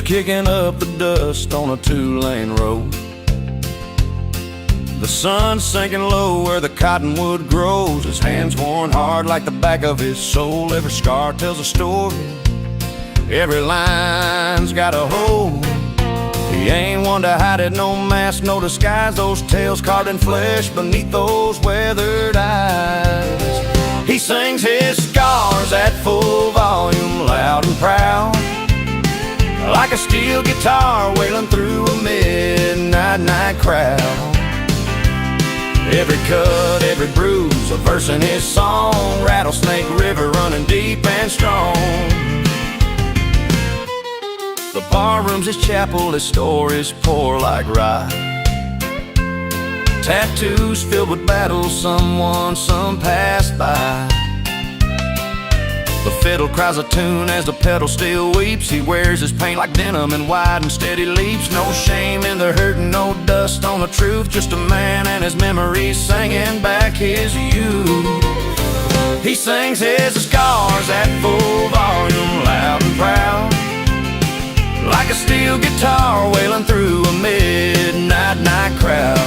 kicking up the dust on a two-lane road. The sun's sinking low where the cottonwood grows. His hands worn hard like the back of his soul. Every scar tells a story, every line's got a hole. He ain't one to hide it, no mask, no disguise. Those tales carved in flesh beneath those weathered eyes. He sings his scars at full volume, loud and proud, like a steel guitar wailing through a midnight night crowd. Every cut, every bruise, a verse in his song. Rattlesnake River running deep and strong. The barroom's his chapel, his stories pour like rye. Tattoos filled with battles, some passed by. The fiddle cries a tune as the pedal still weeps. He wears his paint like denim in wide and steady leaps. No shame in the hurt and no dust on the truth. Just a man and his memories singing back his youth. He sings his scars at full volume, loud and proud, like a steel guitar wailing through a midnight night crowd.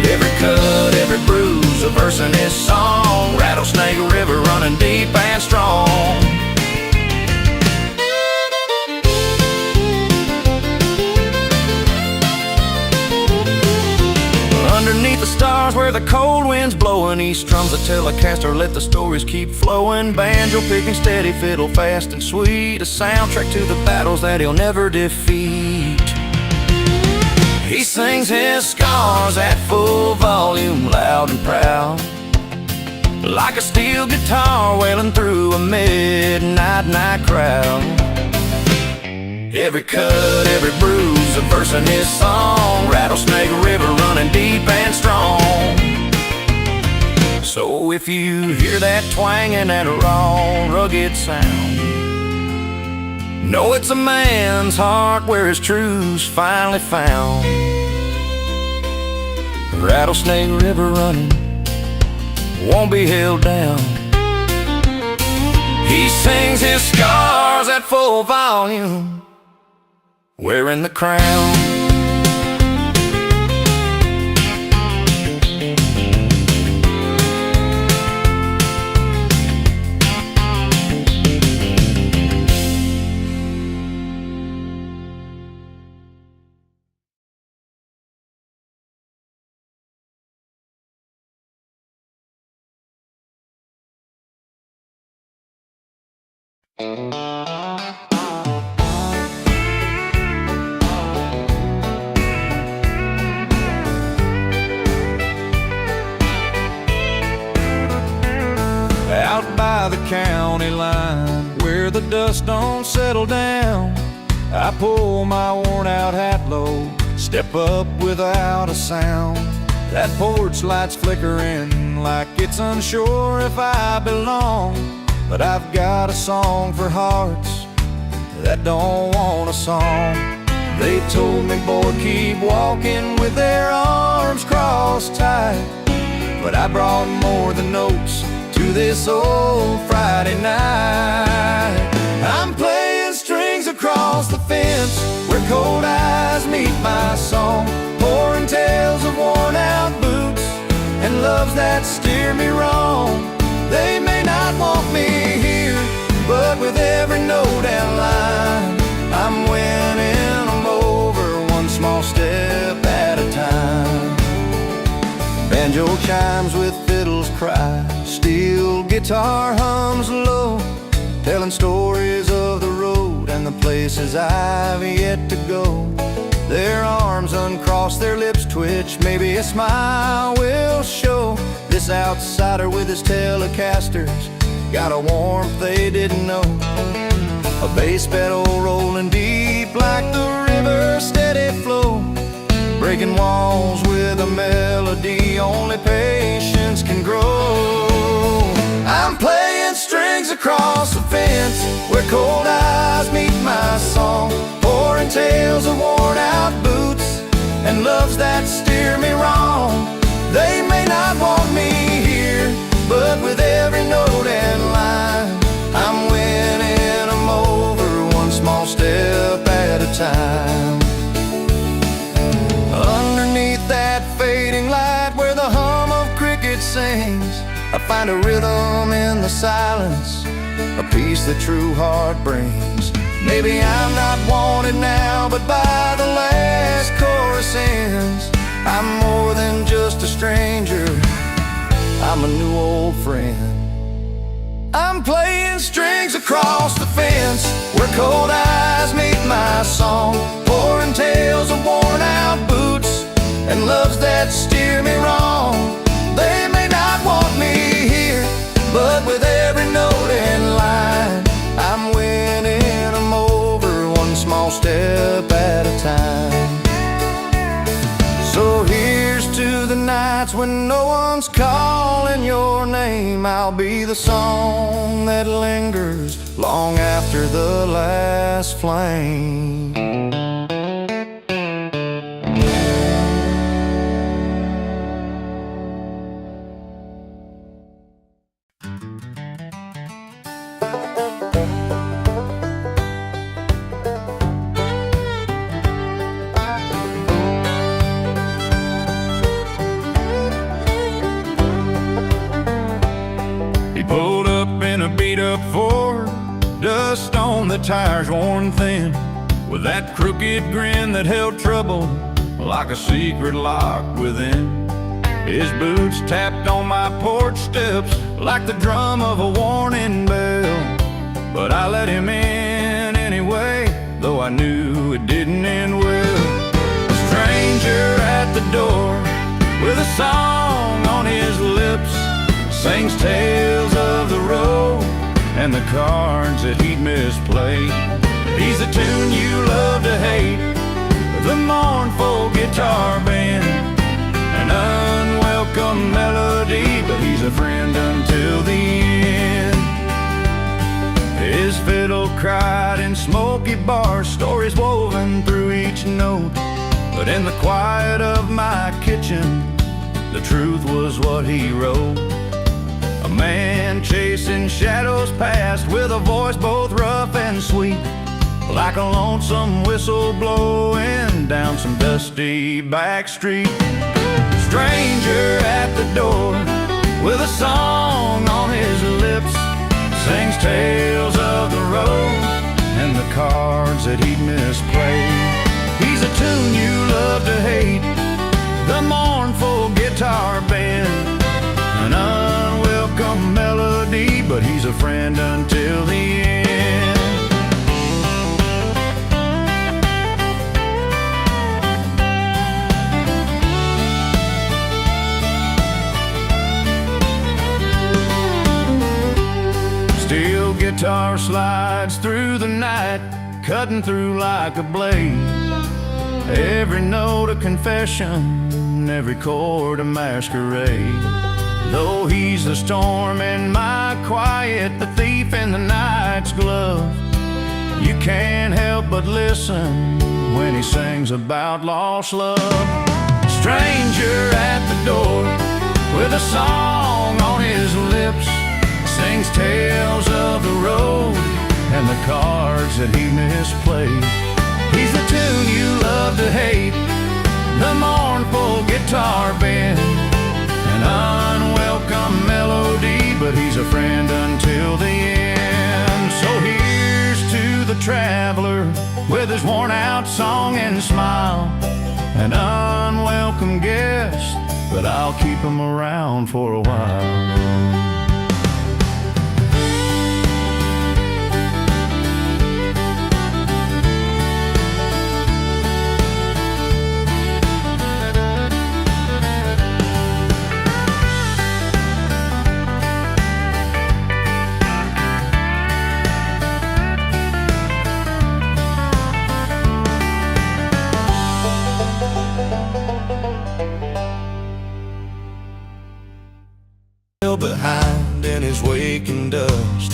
Every cut, every bruise, a verse in his song. Rattlesnake River running deep and strong. Underneath the stars where the cold wind's blowing, he strums a Telecaster, let the stories keep flowing. Banjo picking steady, fiddle fast and sweet, a soundtrack to the battles that he'll never defeat. He sings his scars at full volume, loud and proud, like a steel guitar wailing through a midnight night crowd. Every cut, every bruise, a verse in his song. Rattlesnake River running deep and strong. So if you hear that twang and that raw, rugged sound, know it's a man's heart where his truth's finally found. Rattlesnake River running, won't be held down. He sings his scars at full volume, wearing the crown. Out by the county line, where the dust don't settle down, I pull my worn-out hat low, step up without a sound. That porch light's flickering like it's unsure if I belong. But I've got a song for hearts that don't want a song. They told me, boy, keep walking with their arms crossed tight. But I brought more than notes to this old Friday night. I'm playing strings across the fence where cold eyes meet my song, pouring tales of worn-out boots and loves that steer me wrong. They may not want me here, but with every note and line, I'm winning them over one small step at a time. Banjo chimes with fiddles cry, steel guitar hums low, telling stories of the road and the places I've yet to go. Their arms uncross, their lips twitch, maybe a smile will show. This outsider with his Telecasters got a warmth they didn't know. A bass pedal rolling deep like the river's steady flow, breaking walls with a melody only patience can grow. I'm playing strings across the fence where cold eyes meet my song, pouring tales of worn-out boots and loves that steer me wrong. They may not want me here, but with every note and line, I'm winning them over one small small step at a time. Underneath that fading light where the hum of crickets sings, I find a rhythm in the silence, a peace that true heart brings. Maybe I'm not wanted now, but by the last chorus ends, I'm more than just a stranger, I'm a new old friend. I'm playing strings across the fence where cold eyes meet my song, pouring tales of worn out boots and loves that steer me wrong. They may not want me here, but with every note and line, I'm winning them over one small step at a time. So here's to the nights when no one's calling your name. I'll be the song that lingers long after the last flame. Pulled up in a beat-up Ford, dust on the tires worn thin, with that crooked grin that held trouble like a secret lock within. His boots tapped on my porch steps like the drum of a warning bell, but I let him in anyway, though I knew it didn't end well. A stranger at the door with a song on his lips sings tales of the road and the cards that he'd misplayed. He's a tune you love to hate, the mournful guitar band, an unwelcome melody, but he's a friend until the end. His fiddle cried in smoky bars, stories woven through each note, but in the quiet of my kitchen, the truth was what he wrote. A man chasing shadows past with a voice both rough and sweet, like a lonesome whistle blowing down some dusty back street. Stranger at the door with a song on his lips sings tales of the road and the cards that he'd misplayed. He's a tune you love to hate, the mournful guitar band, an unwelcome melody, but he's a friend until the end. Steel guitar slides through the night, cutting through like a blade. Every note a confession, every chord a masquerade. Though he's the storm in my quiet, the thief in the night's glove, you can't help but listen when he sings about lost love. Stranger at the door with a song on his lips sings tales of the road and the cards that he misplayed. He's the tune you love to hate, the mournful guitar band, an unwelcome melody, but he's a friend until the end. So here's to the traveler with his worn out song and smile, an unwelcome guest, but I'll keep him around for a while. Behind in his waking dust,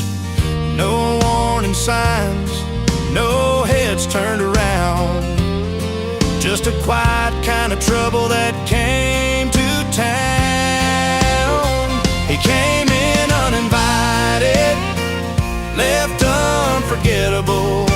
no warning signs, no heads turned around, just a quiet kind of trouble that came to town. He came in uninvited, left unforgettable,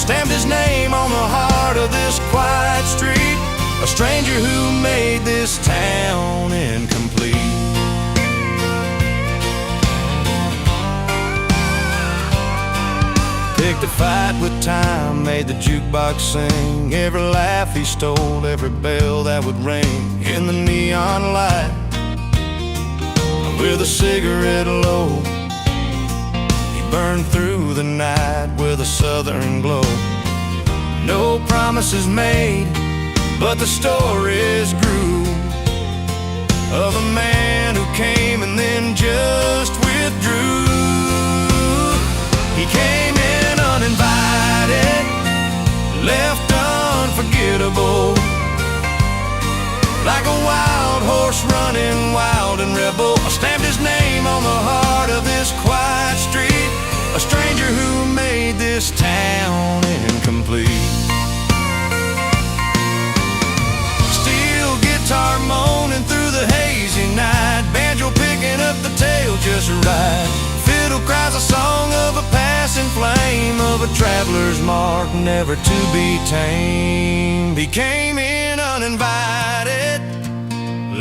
stamped his name on the heart of this quiet street, a stranger who made this town incomplete. Picked a fight with time, made the jukebox sing, every laugh he stole, every bell that would ring in the neon light. With a cigarette low, he burned through the night with a southern glow. No promises made, but the stories grew of a man who came and then just withdrew. He came in uninvited, left unforgettable, like a wild horse running wild and rebel. I stamped his name on the heart of this quiet street, a stranger who made this town incomplete. Steel guitar moaning through the hazy night, banjo picking up the tail just right. Fiddle cries a song of a passing flame, of a traveler's mark never to be tamed. He came in uninvited,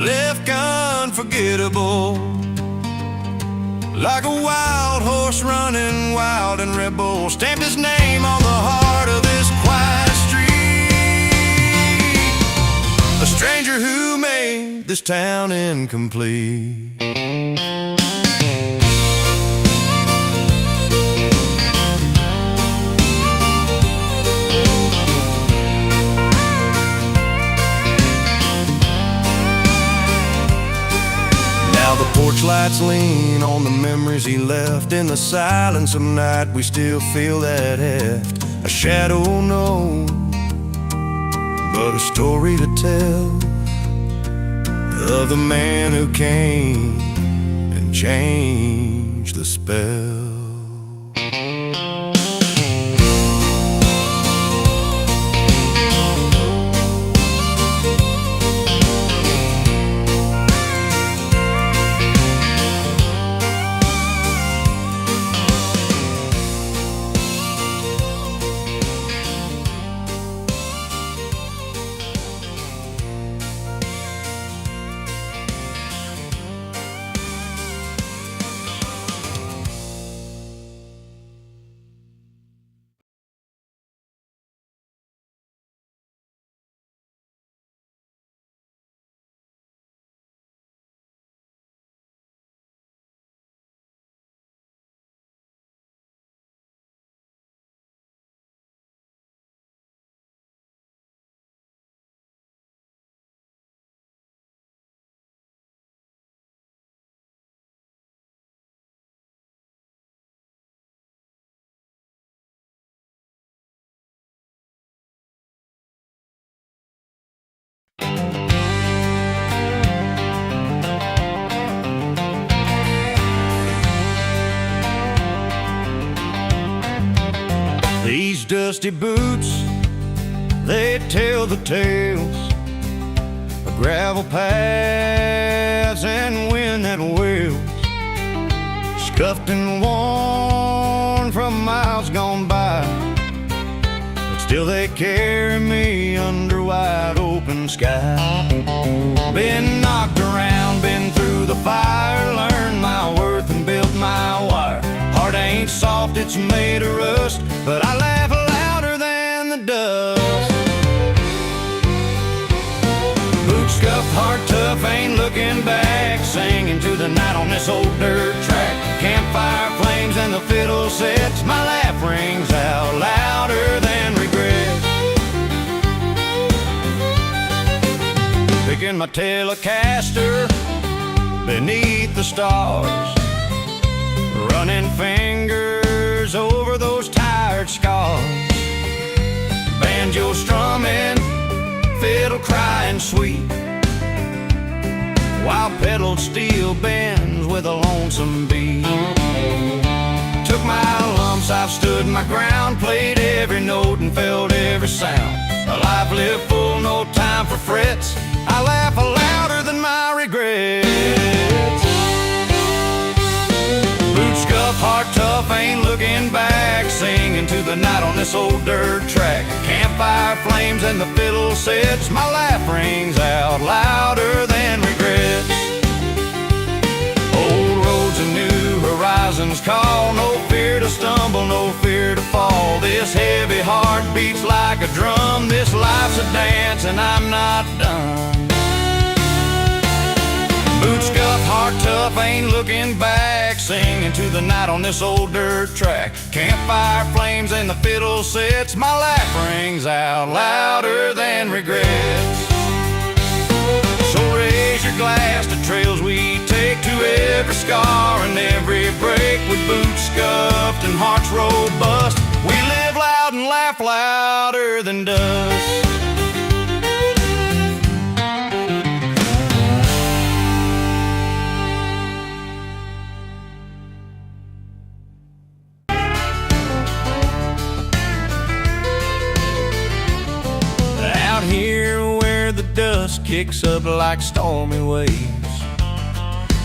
left unforgettable, like a wild horse running wild and rebel. Stamped his name on the heart of this quiet street, a stranger who made this town incomplete. The porch lights lean on the memories he left. In the silence of night we still feel that heft. A shadow, no, but a story to tell of the man who came and changed the spell. These dusty boots, they tell the tales of gravel paths and wind that wails, scuffed and worn from miles gone by, but still they carry me under wide open sky. Been knocked around, been through the fire, learned my worth and built my wire. Heart ain't soft, it's made of rust, but I laugh louder than the dust. Boots scuffed, heart tough, ain't looking back, singing to the night on this old dirt track. Campfire flames and the fiddle sets, my laugh rings out louder than regret. Picking my Telecaster beneath the stars, running fingers over those tired scars. Banjo strumming, fiddle crying sweet, while pedal steel bends with a lonesome beat. Took my lumps, I've stood my ground, played every note and felt every sound. A life lived full, no time for frets, I laugh louder than my regrets. Boots scuffed, Heart tough, ain't looking back, singing to the night on this old dirt track. Campfire flames and the fiddle sits, my laugh rings out louder than regrets. Old roads and new horizons call, no fear to stumble, no fear to fall. This heavy heart beats like a drum, this life's a dance and I'm not done. Boots scuffed, heart tough, ain't looking back, singing to the night on this old dirt track. Campfire flames and the fiddle sits, my laugh rings out louder than regrets. So raise your glass to trails we take, to every scar and every break. With boots scuffed and hearts robust, we live loud and laugh louder than dust. Out here where the dust kicks up like stormy waves,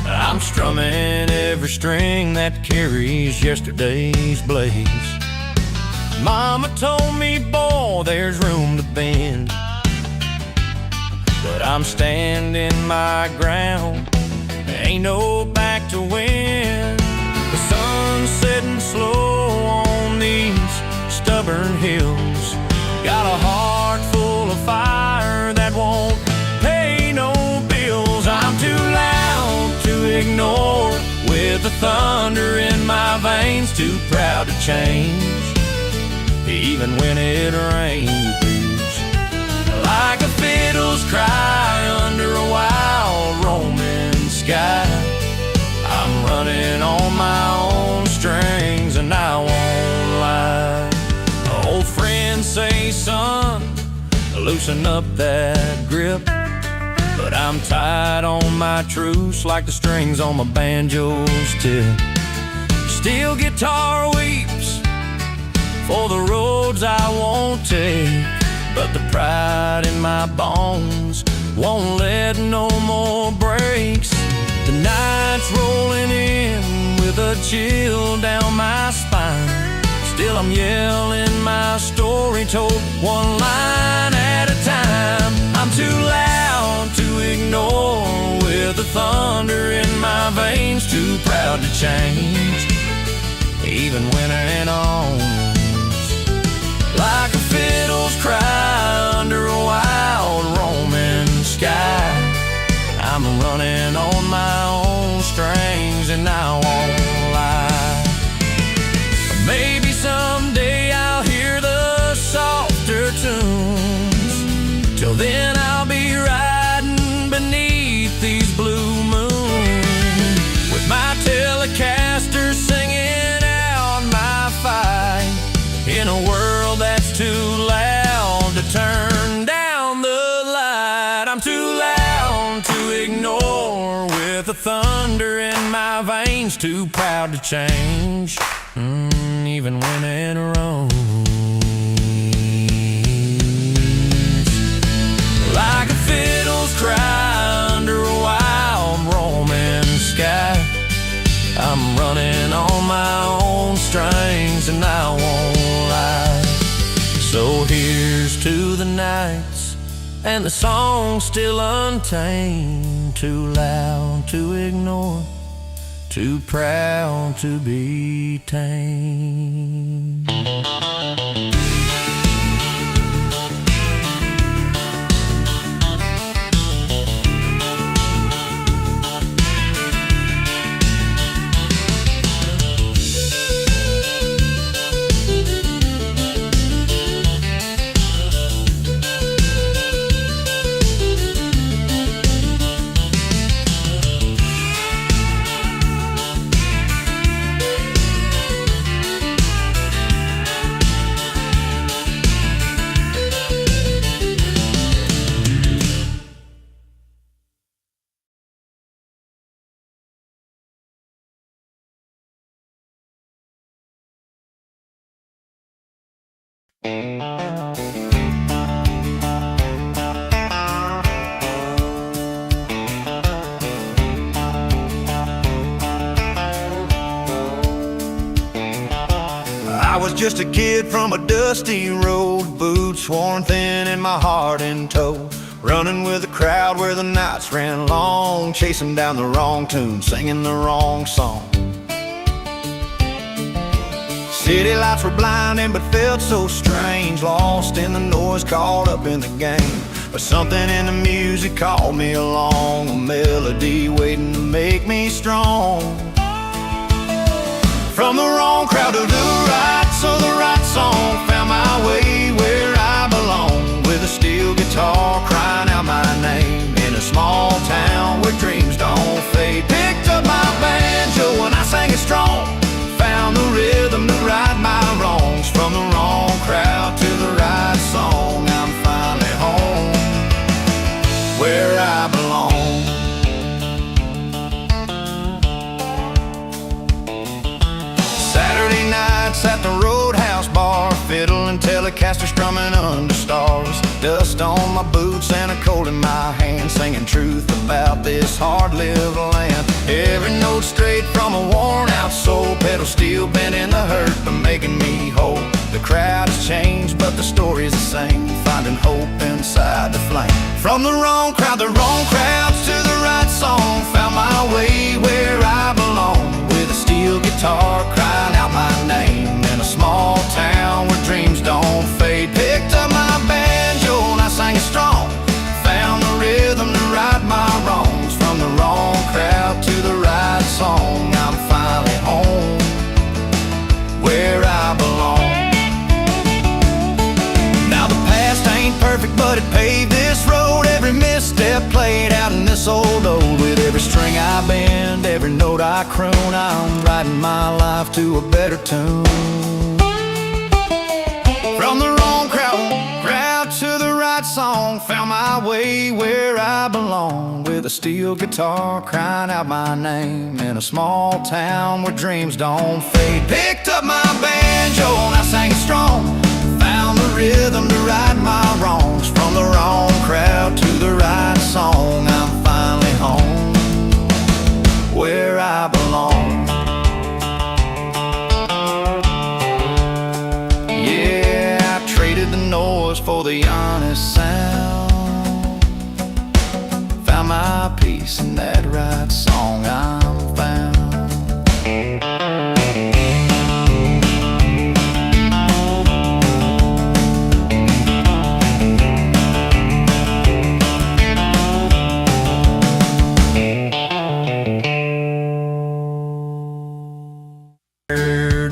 I'm strumming every string that carries yesterday's blaze. Mama told me, boy, there's room to bend, but I'm standing my ground, there ain't no back to win. The sun's setting slow on these stubborn hills, got a heart full of fire that won't pay no bills. I'm too loud to ignore, with the thunder in my veins, too proud to change, even when it rains. Like a fiddle's cry under a wild roaming sky, I'm running on my own strings and I won't lie. Old friends say, son, loosen up that grip, but I'm tied on my truce like the strings on my banjo's tip. Steel guitar weeps for the roads I won't take, but the pride in my bones won't let no more breaks. The night's rolling in with a chill down my spine, still I'm yelling my story, told one line at a time. I'm too loud to ignore, with the thunder in my veins, too proud to change, even when it owns. Like a fiddle's cry under a wild roaming sky, I'm running on my own strings and I won't lie. Maybe someday I'll hear the softer tunes, till then I'll be riding beneath these blue moons, with my Telecaster singing out my fight, in a world that's too loud to turn down the light. I'm too loud to ignore, with the thunder in my veins, too proud to change, even when it roams. Like a fiddle's cry under a wild roaming sky, I'm running on my own strings and I won't lie. So here's to the nights and the song still untamed, too loud to ignore, too proud to be tamed. I was just a kid from a dusty road, boots worn thin and my heart in tow, running with a crowd where the nights ran long, chasing down the wrong tune, singing the wrong song. City lights were blinding but felt so strange, lost in the noise, caught up in the game. But something in the music called me along, a melody waiting to make me strong. From the wrong crowd to the right, so the right song found my way where I belong, with a steel guitar crying out my name in a small town where dreams don't fade. Picked up my banjo and I sang it strong, found the rhythm to right my wrongs. From the wrong crowd to the right song, I'm finally home where I belong. Saturday nights at the Roadhouse bar, fiddle and Telecaster strumming under stars, dust on my boots and a cold in my hand, singing truth about this hard-lived land. Every note straight from a worn-out soul, pedal steel bent in the hurt but making me whole. The crowd has changed but the story's the same, finding hope inside the flame. From the wrong crowd, the wrong crowds to the right song, found my way where I belong, with a steel guitar crying out my name in a small town where dreams don't fade. Picked up my banjo and I sang it strong, found the rhythm to right my wrongs. From the wrong crowd to the right song, I'm finally home where I belong. Now the past ain't perfect but it paved this road, every misstep played out in this old ode. With every string I bend, every note I croon, I'm writing my life to a better tune. From the wrong crowd to the right song, found my way where I belong, with a steel guitar crying out my name in a small town where dreams don't fade. Picked up my banjo and I sang it strong, found the rhythm to right my wrongs. From the wrong crowd to the right song, I'm finally home where I belong. Yeah, I traded the noise for the honest sound, found my peace in that right song I'm found.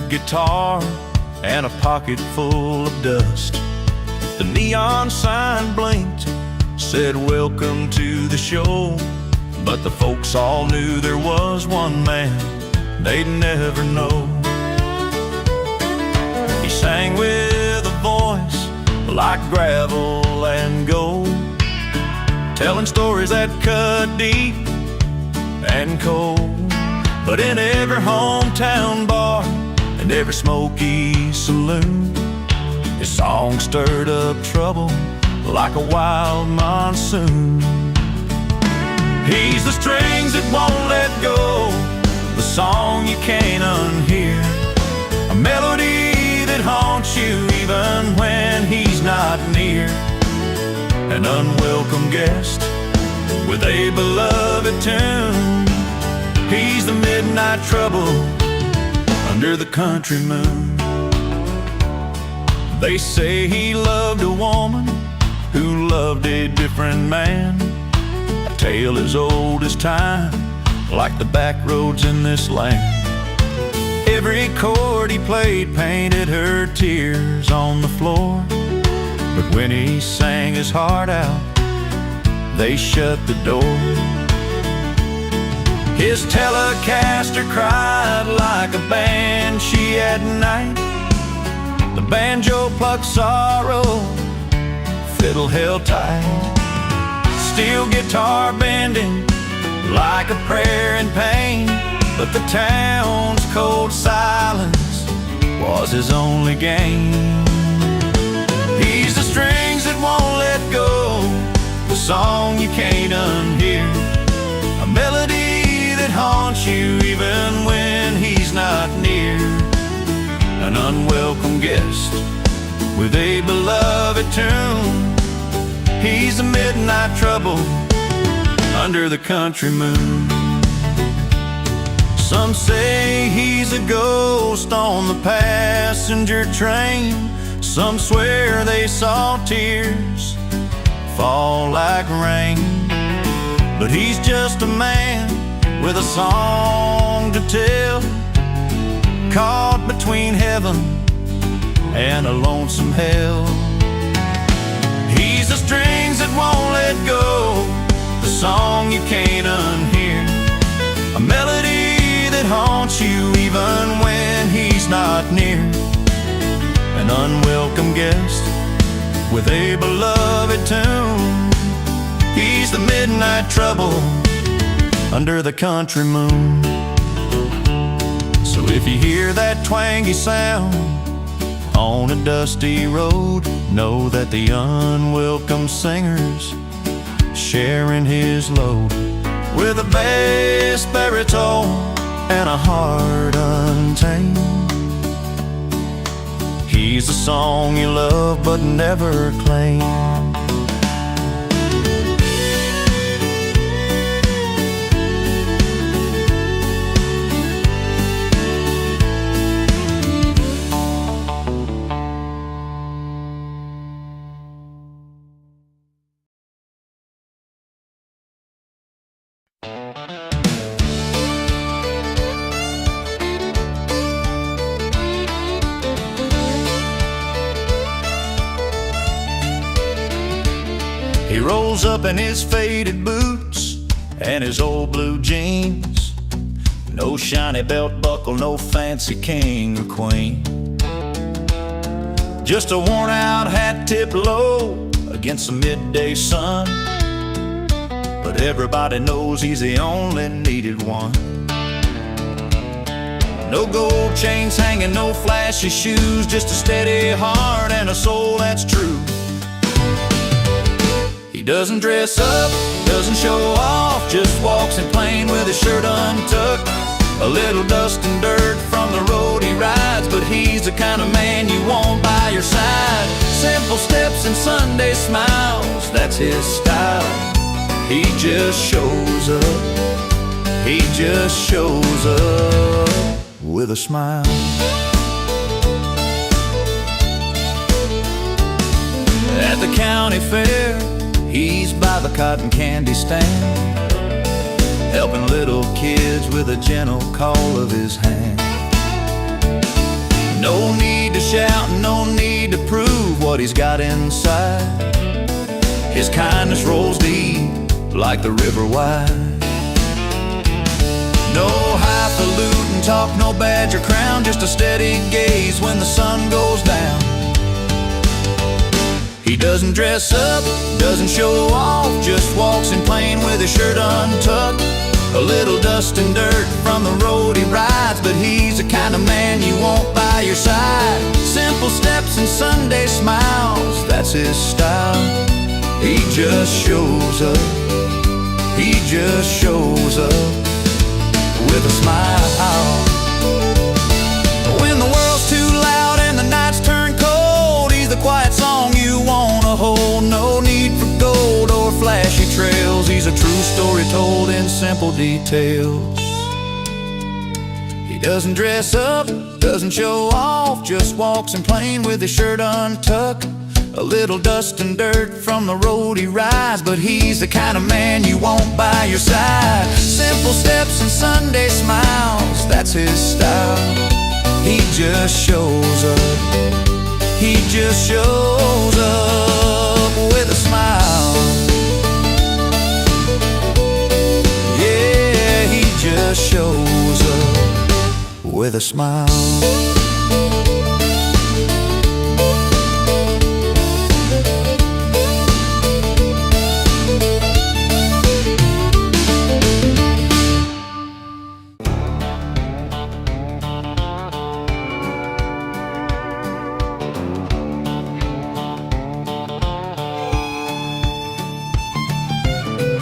Guitar and a pocket full of dust, the neon sign blinked, said welcome to the show. But the folks all knew there was one man they'd never know. He sang with a voice like gravel and gold, telling stories that cut deep and cold. But in every hometown bar and every smoky saloon, his song stirred up trouble like a wild monsoon. He's the strings that won't let go, the song you can't unhear, a melody that haunts you even when he's not near, an unwelcome guest with a beloved tune. He's the midnight trouble under the country moon. They say he loved a woman who loved a different man, a tale as old as time, like the back roads in this land. Every chord he played painted her tears on the floor, but when he sang his heart out, they shut the door. His Telecaster cried like a banshee at night, the banjo plucked sorrow, fiddle held tight, steel guitar bending like a prayer in pain. But the town's cold silence was his only game. He's the strings that won't let go, the song you can't unhear, a melody that haunts you even when he's not near, an unwelcome guest with a beloved tune. He's the midnight trouble under the country moon. Some say he's a ghost on the passenger train. Some swear they saw tears fall like rain. But he's just a man with a song to tell, caught between heaven and a lonesome hell. He's the strings that won't let go, the song you can't unhear, a melody that haunts you even when he's not near. An unwelcome guest with a beloved tune. He's the midnight trouble under the country moon. So if you hear that twangy sound on a dusty road, know that the unwelcome singer's sharing his load with a bass baritone and a heart untamed. He's the song you love but never claim. He rolls up in his faded boots and his old blue jeans. No shiny belt buckle, no fancy king or queen. Just a worn out hat tipped low against the midday sun. But everybody knows he's the only needed one. No gold chains hanging, no flashy shoes, just a steady heart and a soul that's true. He doesn't dress up, doesn't show off, just walks in plain with his shirt untucked. A little dust and dirt from the road he rides, but he's the kind of man you want by your side. Simple steps and Sunday smiles, that's his style. He just shows up, he just shows up with a smile. At the county fair, he's by the cotton candy stand, helping little kids with a gentle call of his hand. No need to shout, no need to prove what he's got inside. His kindness rolls deep like the river wide. No highfalutin talk, no badge or crown, just a steady gaze when the sun goes down. He doesn't dress up, doesn't show off, just walks in plain with his shirt untucked. A little dust and dirt from the road he rides, but he's the kind of man you want by your side. Simple steps and Sunday smiles, that's his style. He just shows up, he just shows up with a smile. When the world's too loud and the nights turn cold, he's the quiet song you wanna hold. No need for gold or flashy trails, he's a true story told in simple details. He doesn't dress up, doesn't show off, just walks in plain with his shirt untucked. A little dust and dirt from the road he rides, but he's the kind of man you want by your side. Simple steps and Sunday smiles, that's his style. He just shows up, he just shows up with a smile. Yeah, he just shows up with a smile.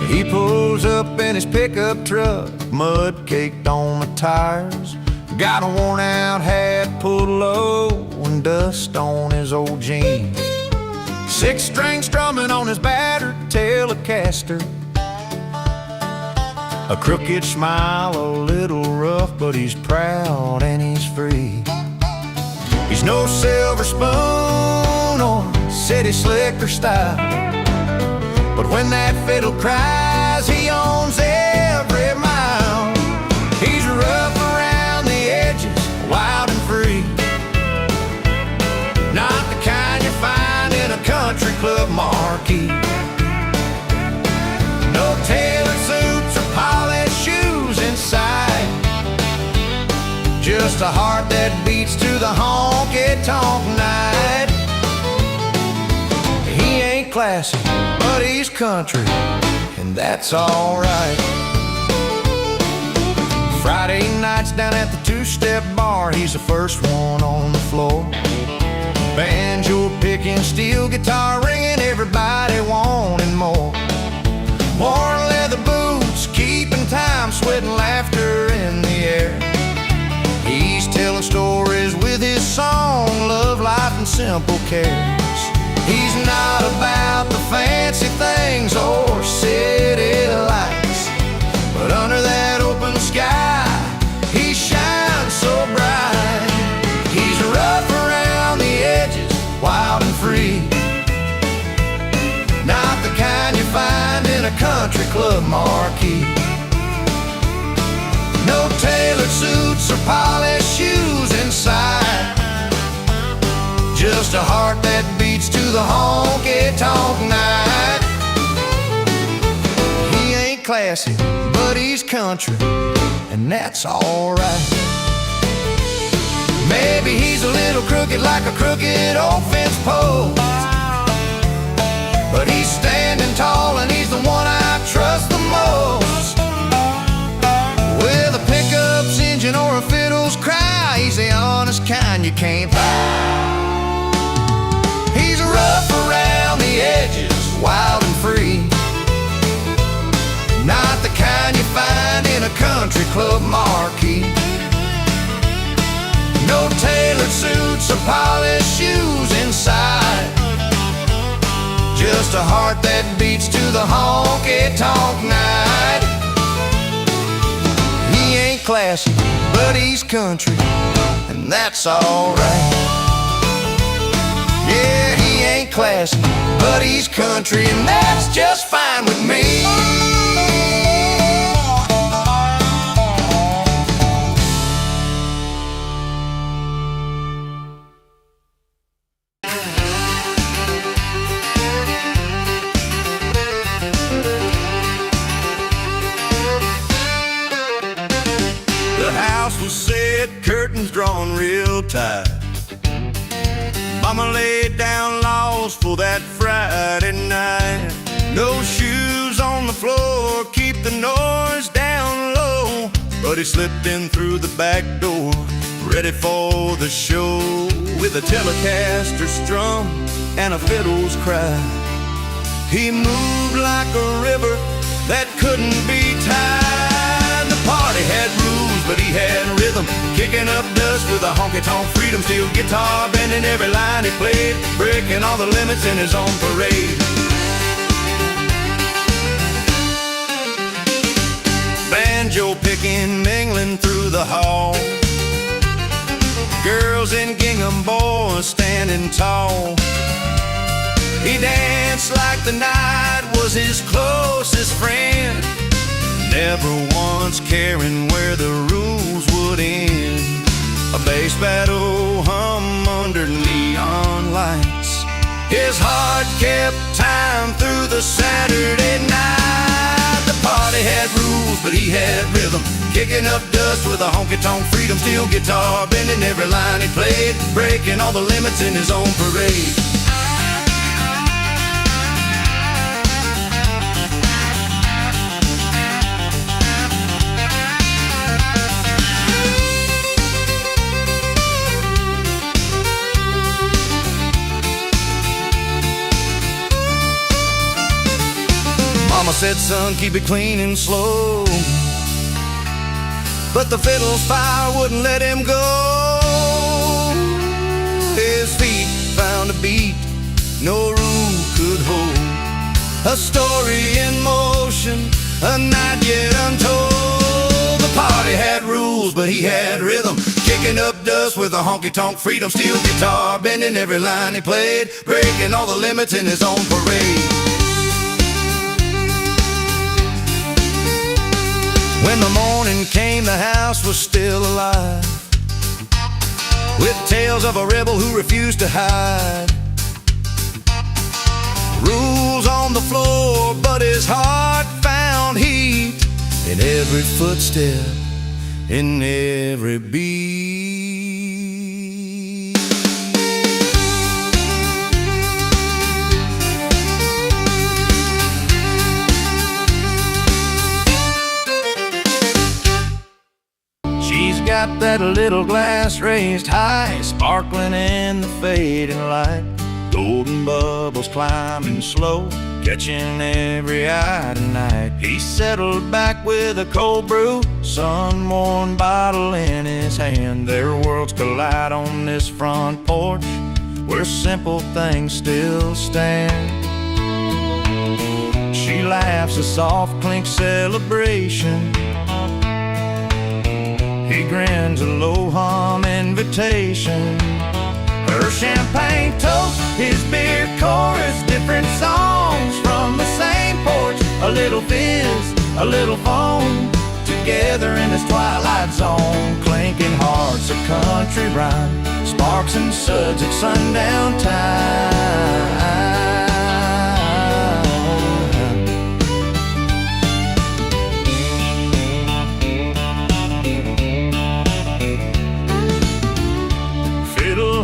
He pulls up in his pickup truck, mud caked on the tires, got a worn out hat pulled low dust on his old jeans. Six-string strumming on his battered Telecaster. A crooked smile, a little rough, but he's proud and he's free. He's no silver spoon or city slicker style, but when that fiddle cries, he owns every mile. He's rough around the edges, wild and free, not the kind you find in a country club marquee. No tailored suits or polished shoes inside, just a heart that beats to the honky-tonk night. He ain't classy, but he's country, and that's alright. Friday nights down at the two-step bar, he's the first one on the floor. Banjo picking, steel guitar ringing, everybody wanting more. Worn leather boots, keeping time, sweat and laughter in the air. He's telling stories with his song, love, life, and simple cares. He's not about the fancy things or city lights, but under that open sky, he shines so bright. He's rough around the edges, wild and free, not the kind you find in a country club marquee. No tailored suits or polished shoes inside, just a heart that beats to the honky-tonk night. He ain't classy, but he's country, and that's alright. Maybe he's a little crooked like a crooked old fence post, but he's standing tall and he's the one I trust the most. With a pickup's engine or a fiddle's cry, he's the honest kind you can't buy. He's rough around the edges, wild and free, not the kind you find in a country club marquee. No tailored suits or polished shoes inside, just a heart that beats to the honky-tonk night. He ain't classy, but he's country, and that's alright. Yeah, he ain't classy, but he's country, and that's just fine with me. The house was set, curtains drawn real tight. Mama laid down laws for that Friday night. No shoes on the floor, keep the noise down low. But he slipped in through the back door, ready for the show, with a Telecaster strum and a fiddle's cry. He moved like a river that couldn't be tied. The party had rules, but he had rhythm, kicking up dust with a honky-tonk freedom. Steel guitar bending every line he played, breaking all the limits in his own parade. Banjo picking, mingling through the hall, girls in gingham, boys standing tall. He danced like the night was his closest friend, never once caring where the rules would end. A bass battle hum under neon lights, his heart kept time through the Saturday night. The party had rules, but he had rhythm, kicking up dust with a honky-tonk freedom. Steel guitar bending every line he played, breaking all the limits in his own parade. Mama said, son, keep it clean and slow, but the fiddle's fire wouldn't let him go. His feet no rule could hold. A story in motion, a night yet untold. The party had rules, but he had rhythm, kicking up dust with a honky-tonk freedom. Steel guitar, bending every line he played, breaking all the limits in his own parade. When the morning came, the house was still alive, with tales of a rebel who refused to hide. Rules on the floor, but his heart found heat in every footstep, in every beat. She's got that little glass raised high, sparkling in the fading light. Golden bubbles climbing slow, catching every eye tonight. He settled back with a cold brew, sun-worn bottle in his hand. Their worlds collide on this front porch, where simple things still stand. She laughs a soft clink celebration, he grins a low hum invitation. Her champagne toast, his beer chorus, different songs from the same porch. A little fizz, a little foam, together in this twilight zone. Clinking hearts, a country rhyme, sparks and suds at sundown time.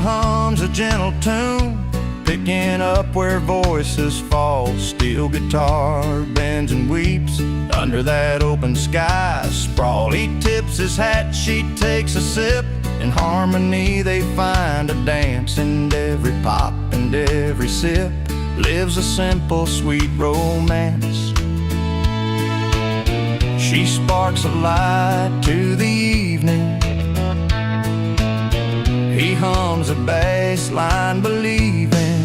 Hums a gentle tune, picking up where voices fall. Steel guitar bends and weeps under that open sky sprawl. He tips his hat, she takes a sip. In harmony they find a dance, and every pop and every sip lives a simple, sweet romance. She sparks a light to the evening, he hums a bass line believing.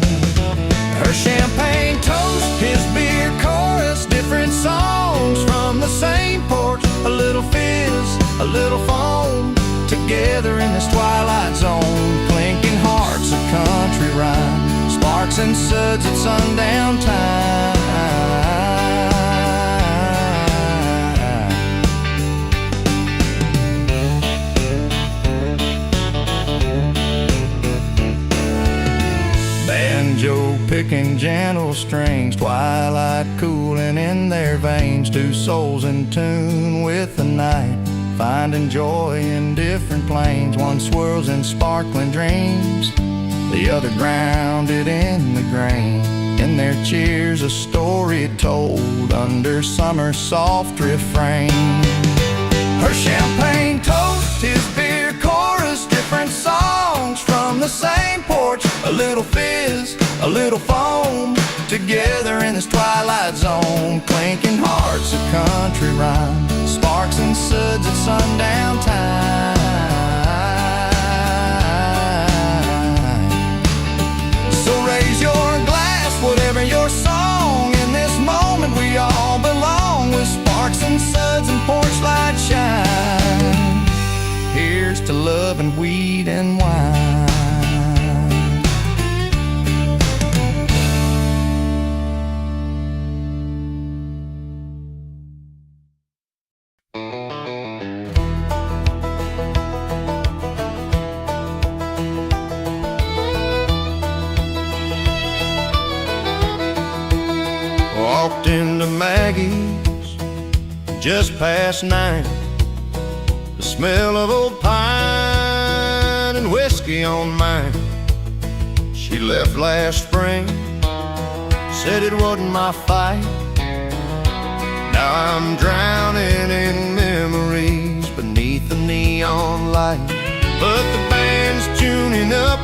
Her champagne toast, his beer chorus, different songs from the same porch. A little fizz, a little foam, together in this twilight zone. Clinking hearts, a country rhyme, sparks and suds at sundown time. Banjo picking gentle strings, twilight cooling in their veins. Two souls in tune with the night, finding joy in different planes. One swirls in sparkling dreams, the other grounded in the grain. In their cheers a story told under summer's soft refrain. Her champagne toast, his beer chorus, different songs from the same porch. A little fizz, a little foam, together in this twilight zone. Clinking hearts, a country rhyme, sparks and suds at sundown time. So raise your glass, whatever your song. In this moment we all belong, with sparks and suds and porch light shine. Here's to love and weed and wine. Walked into Maggie's just past 9. The smell of old pine and whiskey on mine. She left last spring, said it wasn't my fight. Now I'm drowning in memories beneath the neon light. But the band's tuning up,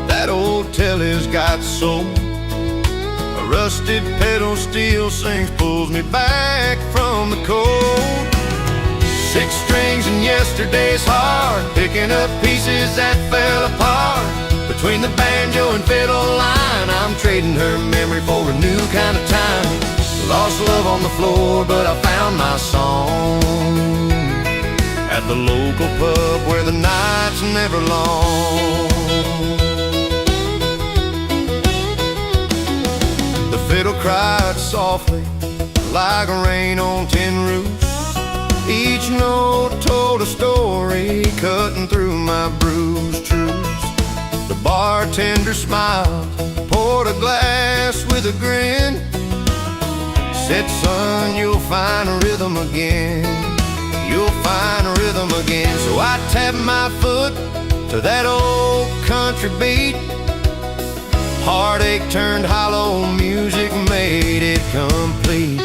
that old telly's got soul. A rusted pedal steel sings, pulls me back from the cold. 6 strings and yesterday's heart, picking up pieces that fell apart. Between the banjo and fiddle line, I'm I'm trading her memory for a new kind of time. Lost love on the floor, but I found my song at the local pub where the night's never long. The fiddle cried softly like rain on tin roofs. Each note told a story, cutting through my bruised truths. The bartender smiled, poured a glass with a grin, said, son, you'll find a rhythm again. You'll find a rhythm again. So I tapped my foot to that old country beat. Heartache turned hollow, music made it complete.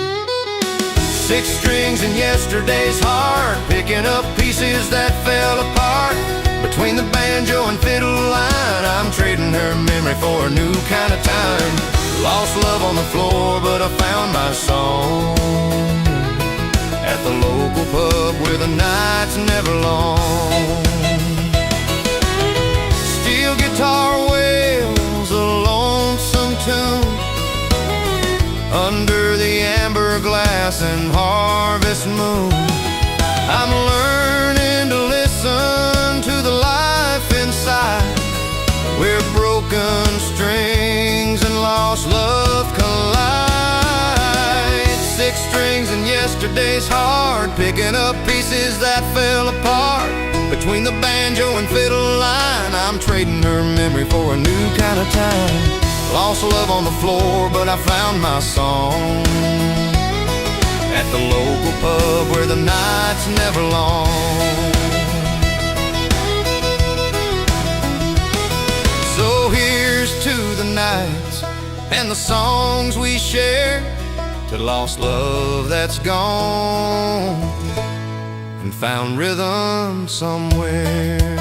6 strings in yesterday's heart, picking up pieces that fell apart. Between the banjo and fiddle line, I'm trading her memory for a new kind of time. Lost love on the floor, but I found my song at the local pub where the night's never long. Steel guitar wails a lonesome tune under the amber glass and harvest moon. I'm learning to listen to the life inside, where broken strings and lost love collide. 6 strings in yesterday's heart, picking up pieces that fell apart. Between the banjo and fiddle line, I'm trading her memory for a new kind of time. Lost love on the floor, but I found my song at the local pub where the night's never long. So here's to the nights and the songs we share, to lost love that's gone and found rhythm somewhere.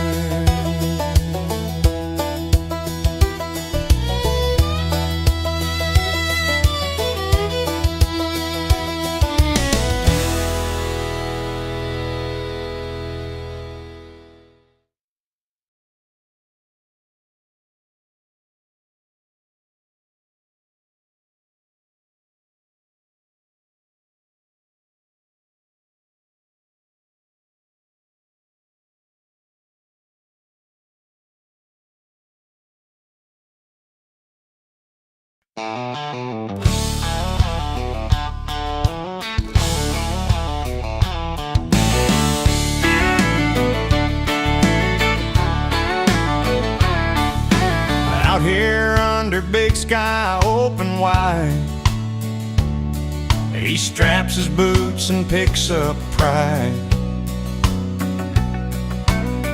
Out here under big sky, open wide, he straps his boots and picks up pride.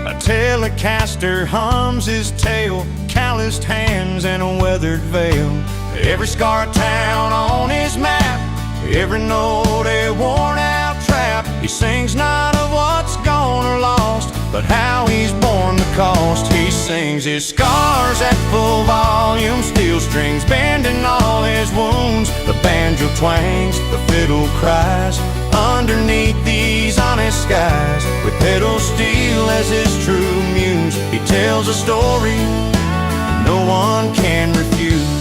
A Telecaster hums his tale, calloused hands and a weathered veil. Every scarred town on his map, every note a worn-out trap. He sings not of what's gone or lost, but how he's borne the cost. He sings his scars at full volume, steel strings bending all his wounds. The banjo twangs, the fiddle cries, underneath these honest skies. With pedal steel as his true muse, he tells a story no one can refuse.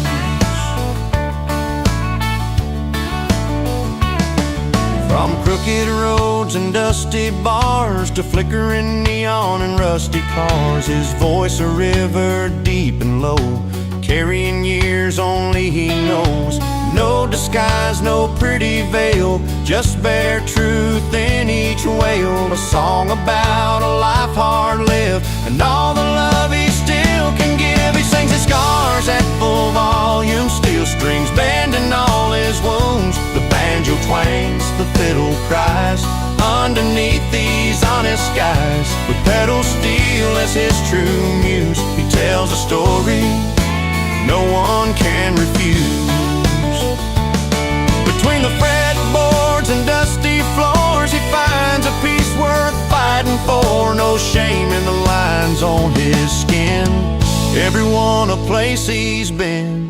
From crooked roads and dusty bars to flickering neon and rusty cars, his voice a river deep and low, carrying years only he knows. No disguise, no pretty veil, just bare truth in each wail. A song about a life hard lived and all the love he still can give. He sings his scars at full volume, steel strings bending all his wounds. The banjo twangs, the fiddle cries, underneath these honest skies. With pedal steel as his true muse, he tells a story no one can refuse. Between the fretboards and dusty floors, he finds a piece worth fighting for. No shame in the lines on his skin, everyone a place he's been.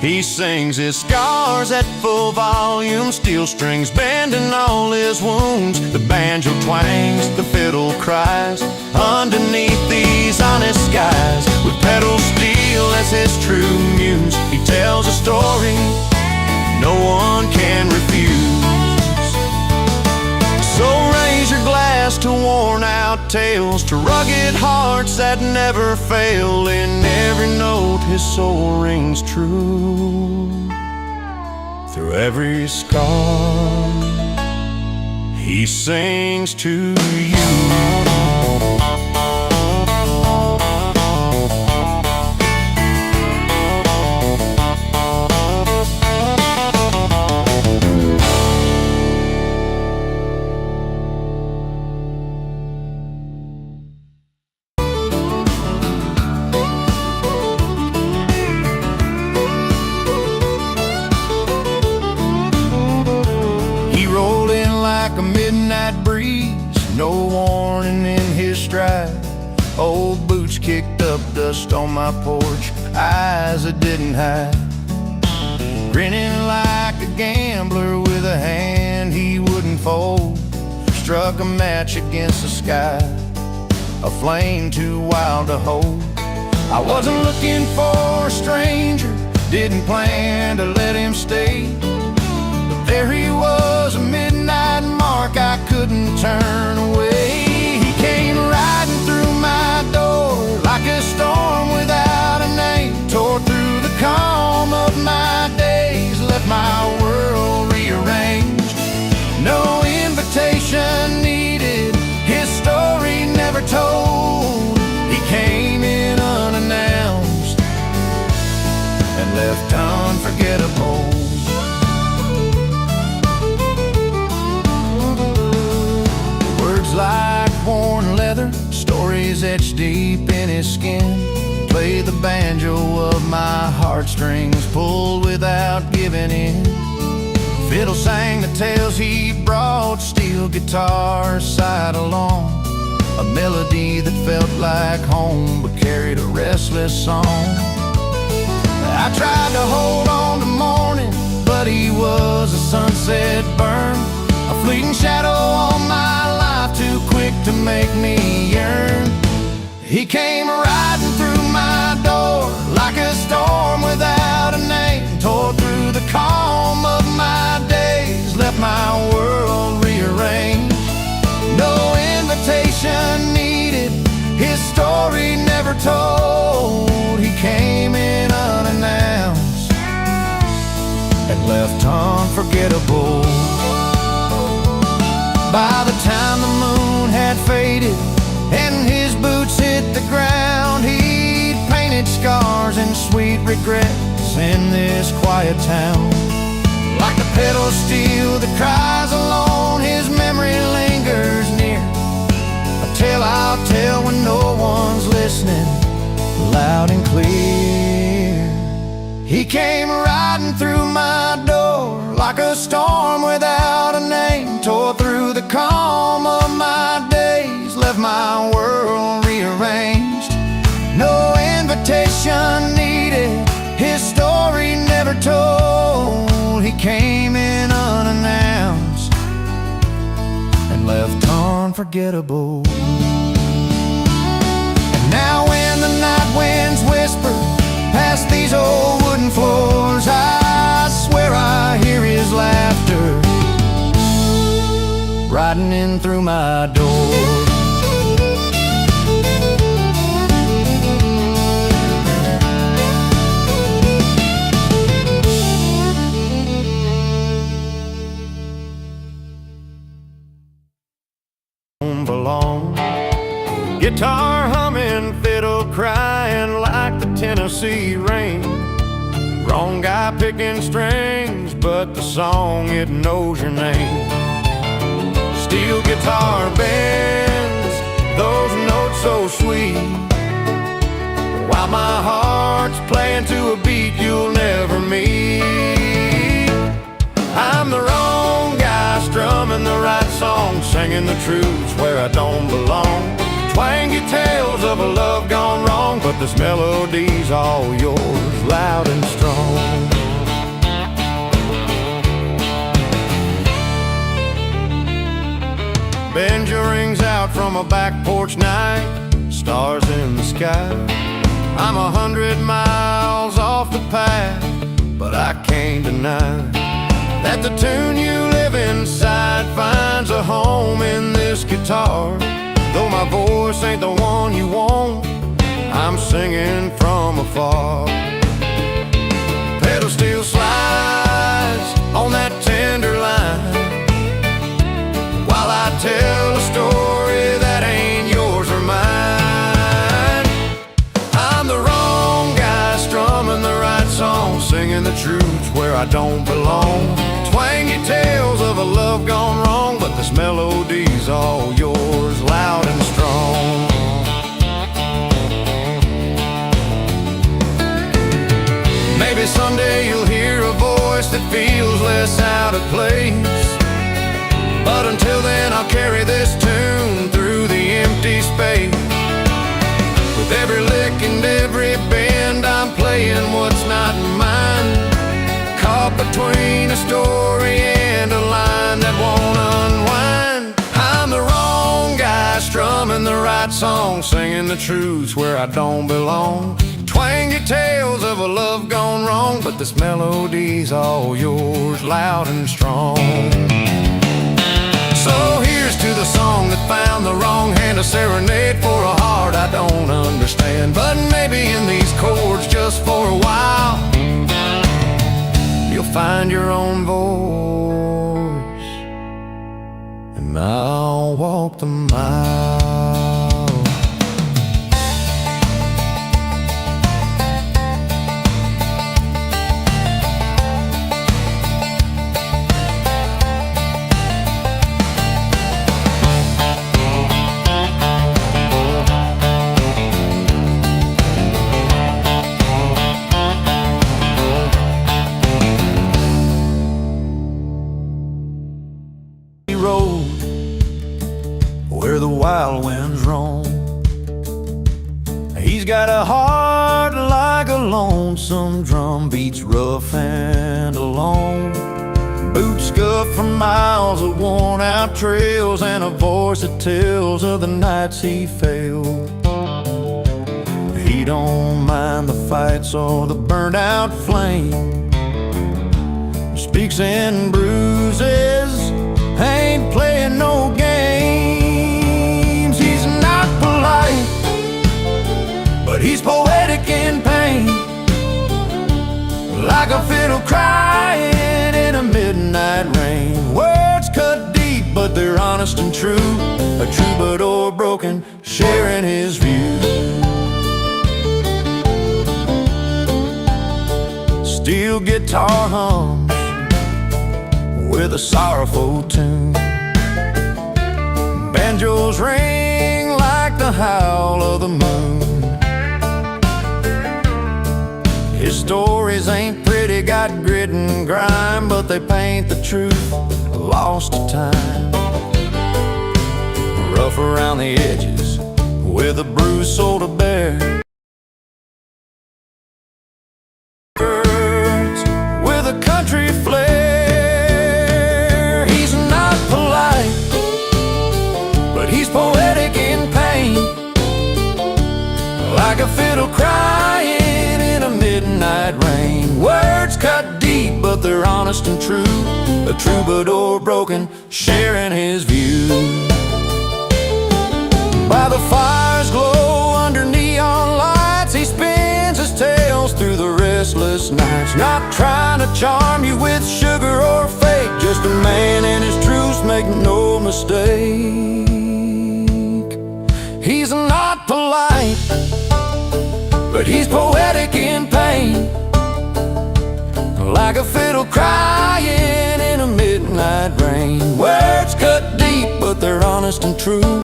He sings his scars at full volume, steel strings bending all his wounds. The banjo twangs, the fiddle cries, underneath these honest skies. With pedal steel as his tales to rugged hearts that never fail. In every note his soul rings true. Through every scar he sings to you. Like a midnight breeze, no warning in his stride. Old boots kicked up dust on my porch, eyes that didn't hide. Grinning like a gambler with a hand he wouldn't fold. Struck a match against the sky, a flame too wild to hold. I wasn't looking for a stranger, didn't plan to let him stay. But there he was, a midnight mark I couldn't turn away. He came riding through my door like a storm without a name. Tore through the calm of my days, left my world rearranged. No invitation needed, his story never told. He came in unannounced and left unforgettable. Like worn leather, stories etched deep in his skin. Play the banjo of my heartstrings, pulled without giving in. Fiddle sang the tales he brought, steel guitar sighed along. A melody that felt like home but carried a restless song. I tried to hold on to morning, but he was a sunset burn. A fleeting shadow on my life, too quick to make me yearn. He came riding through my door like a storm without a name. Tore through the calm of my days, left my world rearranged. No invitation needed, his story never told. He came in unannounced and left unforgettable. By the time the moon had faded and his boots hit the ground, he'd painted scars and sweet regrets in this quiet town. Like the pedals steel that cries alone, his memory lingers near. A tale I'll tell when no one's listening, loud and clear. He came riding through my door like a storm without a name. Tore through the calm of my days, left my world rearranged. No invitation needed, his story never told. He came in unannounced and left unforgettable. And now when the night winds whisper past these old wooden floors, I swear I hear his laughter riding in through my door. Belong. Guitar humming, fiddle crying like the Tennessee rain. Wrong guy picking strings, but the song, it knows your name. Steel guitar bends, those notes so sweet, while my heart's playing to a beat you'll never meet. I'm the wrong guy strumming the right song, singing the truths where I don't belong. Twangy tales of a love gone wrong, but this melody's all yours, loud and strong. Banjo rings out from a back porch night, stars in the sky. I'm 100 miles off the path, but I can't deny that the tune you live inside finds a home in this guitar. Though my voice ain't the one you want, I'm singing from afar. Pedal steel slides on that tender line, while I tell a story that ain't yours or mine. I'm the wrong guy strumming the right song, singing the truth where I don't belong. Twangy tales of a love gone wrong, but this melody's all yours, loud and strong. Maybe someday you'll hear a voice that feels less out of place, but until then I'll carry this tune through the empty space. With every lick and every bend, I'm playing what's not mine, caught between a story and a line that won't unwind. I'm the wrong guy strumming the right song, singing the truth where I don't belong. Twangy tales of a love gone wrong, but this melody's all yours, loud and strong. So here's to the song that found the wrong hand, a serenade for a heart I don't understand. But maybe in these chords, just for a while, you'll find your own voice, and I'll walk the mile. Road where the wild winds roam. He's got a heart like a lonesome drum, beats rough and alone. Boots scuffed from miles of worn out trails, and a voice that tells of the nights he failed. He don't mind the fights or the burnt out flame, speaks in bruises, ain't playing no games. He's not polite, but he's poetic in pain, like a fiddle crying in a midnight rain. Words cut deep, but they're honest and true, a troubadour broken, sharing his view. Steel guitar hums with a sorrowful tune, banjos ring like the howl of the moon. His stories ain't pretty, got grit and grime, but they paint the truth, lost to time. Rough around the edges with a bruised soul to bear, with a country flair. He's poetic in pain, like a fiddle crying in a midnight rain. Words cut deep, but they're honest and true, a troubadour broken, sharing his view. By the fire's glow under neon lights, he spins his tales through the restless nights. Not trying to charm you with sugar or fake, just a man and his truths, make no mistake. He's not polite, but he's poetic in pain, like a fiddle crying in a midnight rain. Words cut deep, but they're honest and true.